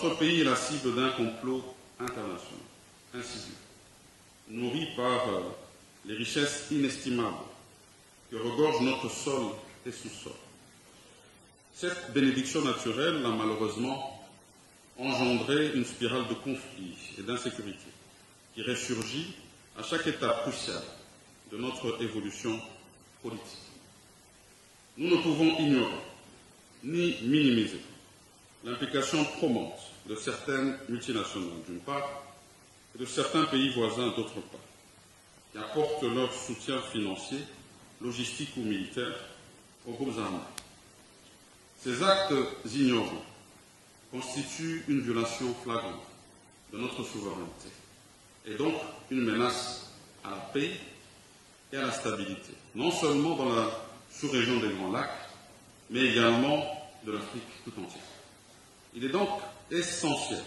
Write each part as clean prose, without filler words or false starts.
Notre pays est la cible d'un complot international, insidieux, nourri par les richesses inestimables que regorge notre sol et sous-sol. Cette bénédiction naturelle a malheureusement engendré une spirale de conflits et d'insécurité qui ressurgit à chaque étape cruciale de notre évolution politique. Nous ne pouvons ignorer ni minimiser l'implication promonte de certaines multinationales d'une part et de certains pays voisins d'autre part, qui apportent leur soutien financier, logistique ou militaire aux groupes armés. Ces actes ignorants constituent une violation flagrante de notre souveraineté et donc une menace à la paix et à la stabilité, non seulement dans la sous-région des Grands Lacs, mais également de l'Afrique tout entière. Il est donc essentiel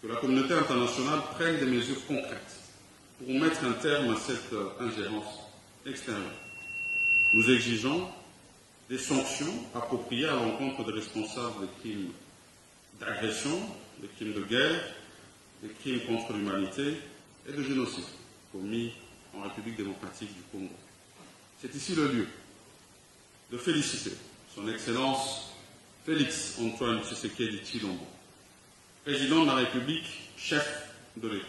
que la communauté internationale prenne des mesures concrètes pour mettre un terme à cette ingérence extérieure. Nous exigeons des sanctions appropriées à l'encontre des responsables des crimes d'agression, des crimes de guerre, des crimes contre l'humanité et de génocide commis en République démocratique du Congo. C'est ici le lieu de féliciter son Excellence Félix Antoine Tshisekedi Tshilombo, président de la République, chef de l'État,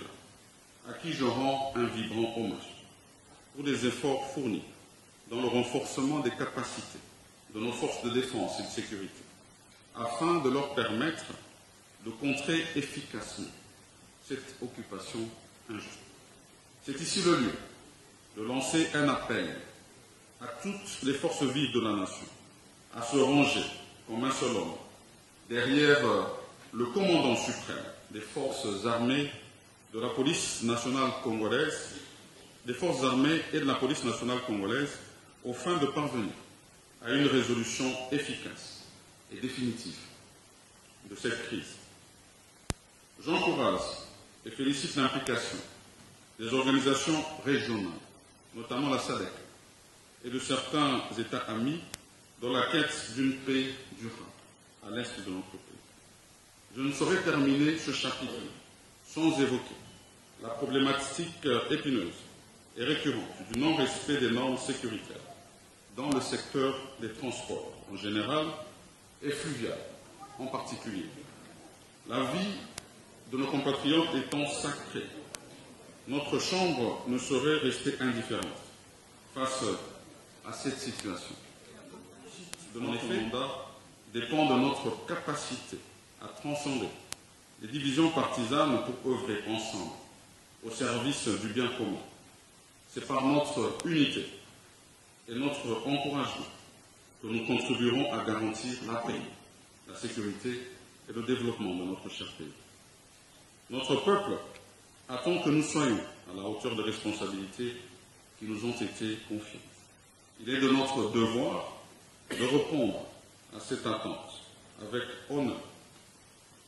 à qui je rends un vibrant hommage pour les efforts fournis dans le renforcement des capacités de nos forces de défense et de sécurité, afin de leur permettre de contrer efficacement cette occupation injuste. C'est ici le lieu de lancer un appel à toutes les forces vives de la nation à se ranger comme un seul homme derrière le commandant suprême des forces armées de la police nationale congolaise, des forces armées et de la police nationale congolaise, aux fins de parvenir à une résolution efficace et définitive de cette crise. J'encourage et félicite l'implication des organisations régionales, notamment la SADC, et de certains États amis dans la quête d'une paix durable à l'est de notre pays. Je ne saurais terminer ce chapitre sans évoquer la problématique épineuse et récurrente du non-respect des normes sécuritaires dans le secteur des transports en général et fluvial en particulier. La vie de nos compatriotes étant sacrée, notre Chambre ne saurait rester indifférente face à cette situation. De notre mandat dépend de notre capacité à transcender les divisions partisanes pour œuvrer ensemble au service du bien commun. C'est par notre unité et notre encouragement que nous contribuerons à garantir la paix, la sécurité et le développement de notre cher pays. Notre peuple attend que nous soyons à la hauteur des responsabilités qui nous ont été confiées. Il est de notre devoir de répondre à cette attente avec honneur,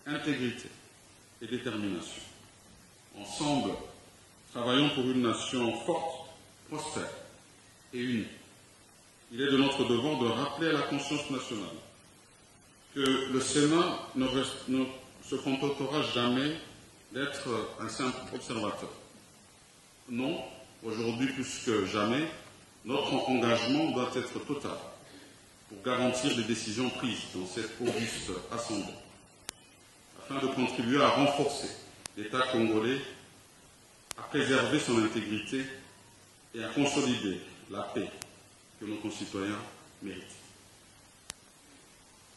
intégrité et détermination. Ensemble, travaillons pour une nation forte, prospère et unie. Il est de notre devoir de rappeler à la conscience nationale que le Sénat ne se contentera jamais d'être un simple observateur. Non, aujourd'hui plus que jamais, notre engagement doit être total pour garantir les décisions prises dans cette auguste assemblée, afin de contribuer à renforcer l'État congolais, à préserver son intégrité et à consolider la paix que nos concitoyens méritent.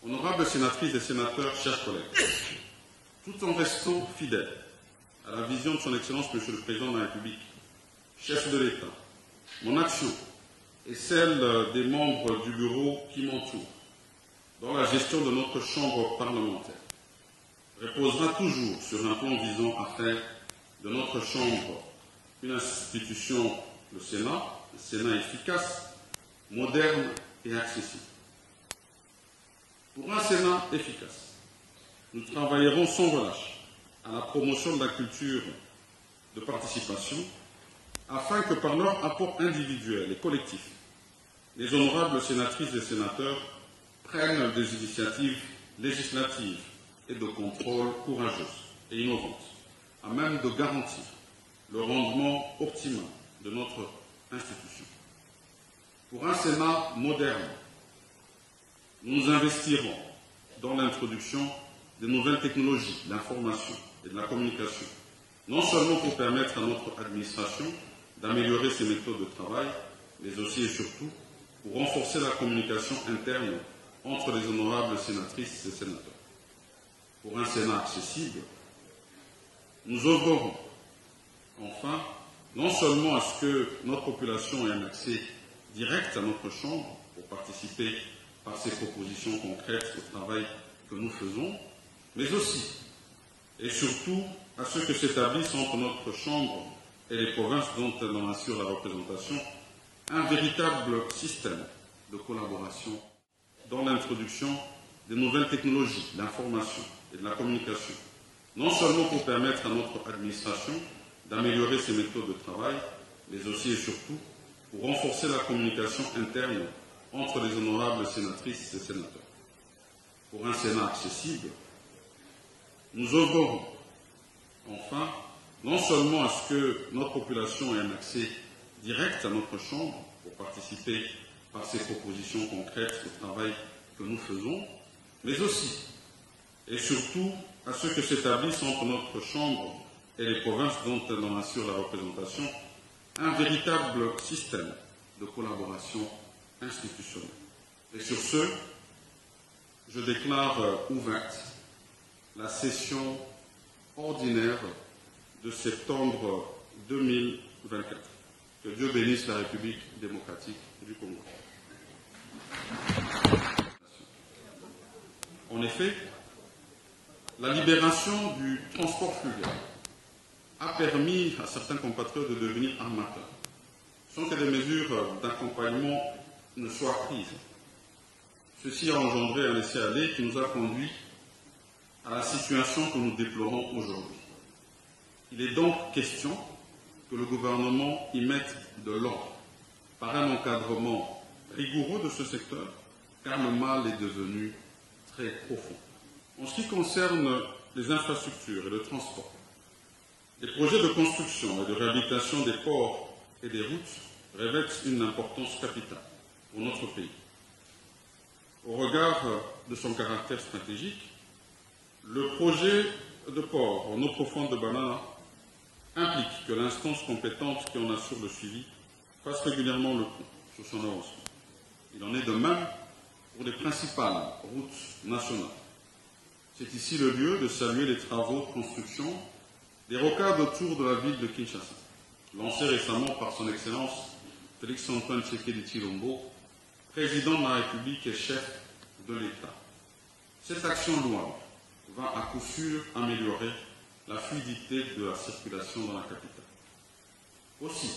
Honorables sénatrices et sénateurs, chers collègues, tout en restant fidèles à la vision de son Excellence Monsieur le Président de la République, chef de l'État, mon action et celle des membres du bureau qui m'entourent dans la gestion de notre chambre parlementaire reposera toujours sur un plan visant à faire de notre chambre une institution, le Sénat, un Sénat efficace, moderne et accessible. Pour un Sénat efficace, nous travaillerons sans relâche à la promotion de la culture de participation afin que par leur apport individuel et collectif, les honorables sénatrices et sénateurs prennent des initiatives législatives et de contrôle courageuse et innovante, à même de garantir le rendement optimal de notre institution. Pour un Sénat moderne, nous investirons dans l'introduction de nouvelles technologies, de l'information et de la communication, non seulement pour permettre à notre administration d'améliorer ses méthodes de travail, mais aussi et surtout pour renforcer la communication interne entre les honorables sénatrices et sénateurs. Pour un Sénat accessible, nous œuvrerons enfin non seulement à ce que notre population ait un accès direct à notre Chambre pour participer par ses propositions concrètes au travail que nous faisons, mais aussi et surtout à ce que s'établisse entre notre Chambre et les provinces dont elle en assure la représentation un véritable système de collaboration dans l'introduction des nouvelles technologies, de l'information et de la communication, non seulement pour permettre à notre administration d'améliorer ses méthodes de travail, mais aussi et surtout pour renforcer la communication interne entre les honorables sénatrices et sénateurs. Pour un Sénat accessible, nous œuvrerons enfin non seulement à ce que notre population ait un accès direct à notre Chambre pour participer par ses propositions concrètes au travail que nous faisons, mais aussi et surtout à ce que s'établisse entre notre Chambre et les provinces dont elle en assure la représentation un véritable système de collaboration institutionnelle. Et sur ce, je déclare ouverte la session ordinaire de septembre 2024. Que Dieu bénisse la République démocratique du Congo. En effet, la libération du transport fluvial a permis à certains compatriotes de devenir armateurs, sans que des mesures d'accompagnement ne soient prises. Ceci a engendré un laisser-aller qui nous a conduit à la situation que nous déplorons aujourd'hui. Il est donc question que le gouvernement y mette de l'ordre par un encadrement rigoureux de ce secteur, car le mal est devenu très profond. En ce qui concerne les infrastructures et le transport, les projets de construction et de réhabilitation des ports et des routes revêtent une importance capitale pour notre pays. Au regard de son caractère stratégique, le projet de port en eau profonde de Banana implique que l'instance compétente qui en assure le suivi fasse régulièrement le point sur son avancement. Il en est de même pour les principales routes nationales. C'est ici le lieu de saluer les travaux de construction des rocades autour de la ville de Kinshasa, lancés récemment par son Excellence Félix-Antoine Tshisekedi Tshilombo, président de la République et chef de l'État. Cette action louable va à coup sûr améliorer la fluidité de la circulation dans la capitale. Aussi,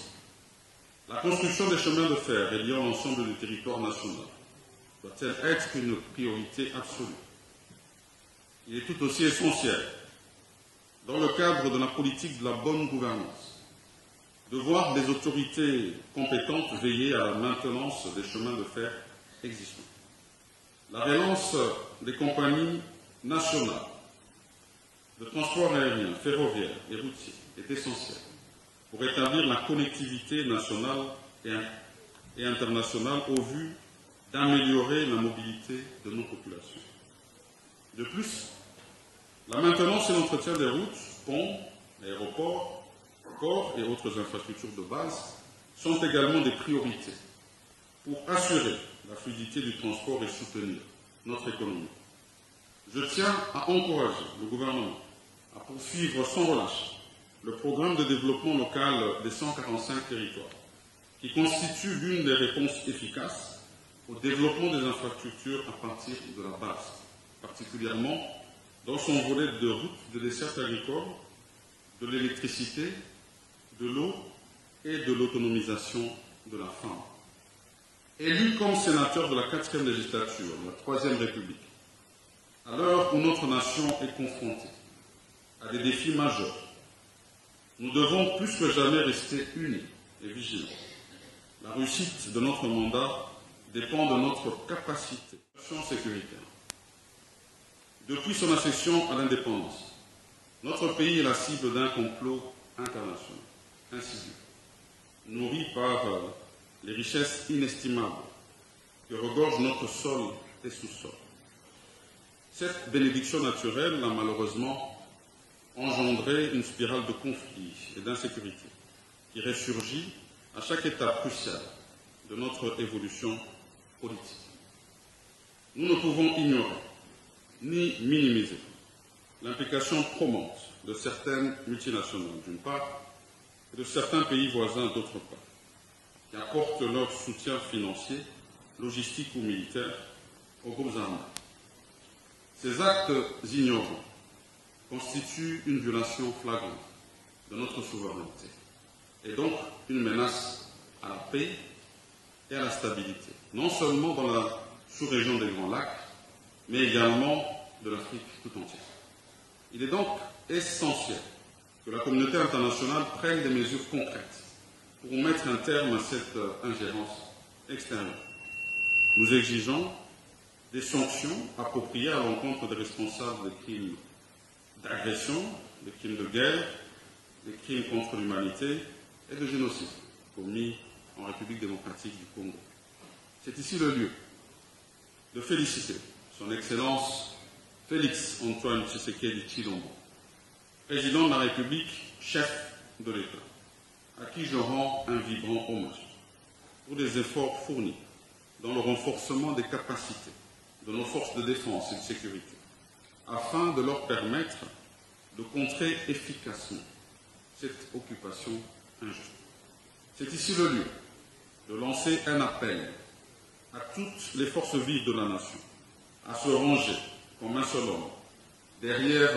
la construction des chemins de fer reliant l'ensemble du territoire national doit-elle être une priorité absolue. Il est tout aussi essentiel, dans le cadre de la politique de la bonne gouvernance, de voir les autorités compétentes veiller à la maintenance des chemins de fer existants. La relance des compagnies nationales de transport aérien, ferroviaire et routier est essentielle pour établir la connectivité nationale et internationale au vu d'améliorer la mobilité de nos populations. De plus, la maintenance et l'entretien des routes, ponts, aéroports, ports et autres infrastructures de base sont également des priorités pour assurer la fluidité du transport et soutenir notre économie. Je tiens à encourager le gouvernement à poursuivre sans relâche le programme de développement local des 145 territoires, qui constitue l'une des réponses efficaces au développement des infrastructures à partir de la base, particulièrement dans son volet de routes, de desserte agricole, de l'électricité, de l'eau et de l'autonomisation de la femme. Élu comme sénateur de la 4e législature de la 3e République, à l'heure où notre nation est confrontée à des défis majeurs, nous devons plus que jamais rester unis et vigilants. La réussite de notre mandat dépend de notre capacité sécuritaire. Depuis son accession à l'indépendance, notre pays est la cible d'un complot international, insidieux, nourri par les richesses inestimables que regorge notre sol et sous-sol. Cette bénédiction naturelle a malheureusement engendré une spirale de conflits et d'insécurité qui ressurgit à chaque étape cruciale de notre évolution politique. Nous ne pouvons ignorer ni minimiser l'implication promonte de certaines multinationales d'une part et de certains pays voisins d'autre part, qui apportent leur soutien financier, logistique ou militaire aux groupes armés. Ces actes ignorants constituent une violation flagrante de notre souveraineté et donc une menace à la paix et à la stabilité, non seulement dans la sous-région des Grands Lacs, mais également de l'Afrique tout entière. Il est donc essentiel que la communauté internationale prenne des mesures concrètes pour mettre un terme à cette ingérence extérieure. Nous exigeons des sanctions appropriées à l'encontre des responsables des crimes d'agression, des crimes de guerre, des crimes contre l'humanité et de génocide commis en République démocratique du Congo. C'est ici le lieu de féliciter son Excellence Félix Antoine Tshisekedi Tshilombo, président de la République, chef de l'État, à qui je rends un vibrant hommage pour les efforts fournis dans le renforcement des capacités de nos forces de défense et de sécurité, afin de leur permettre de contrer efficacement cette occupation injuste. C'est ici le lieu de lancer un appel à toutes les forces vives de la nation à se ranger comme un seul homme derrière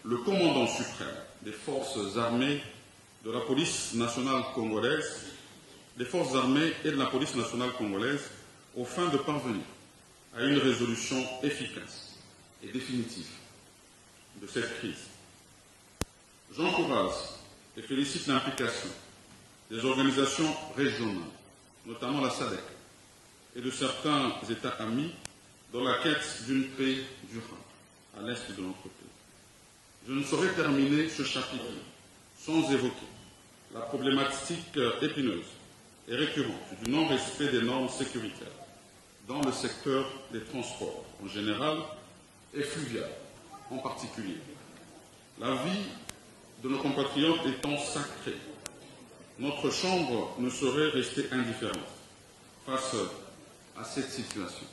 le commandant suprême des forces armées de la police nationale congolaise, des forces armées et de la police nationale congolaise, aux fins de parvenir à une résolution efficace et définitive de cette crise. J'encourage et félicite l'implication des organisations régionales, notamment la SADC, et de certains États amis dans la quête d'une paix durable à l'est de notre pays. Je ne saurais terminer ce chapitre sans évoquer la problématique épineuse et récurrente du non-respect des normes sécuritaires dans le secteur des transports en général et fluvial en particulier. La vie de nos compatriotes étant sacrée, notre Chambre ne saurait rester indifférente face à cette situation.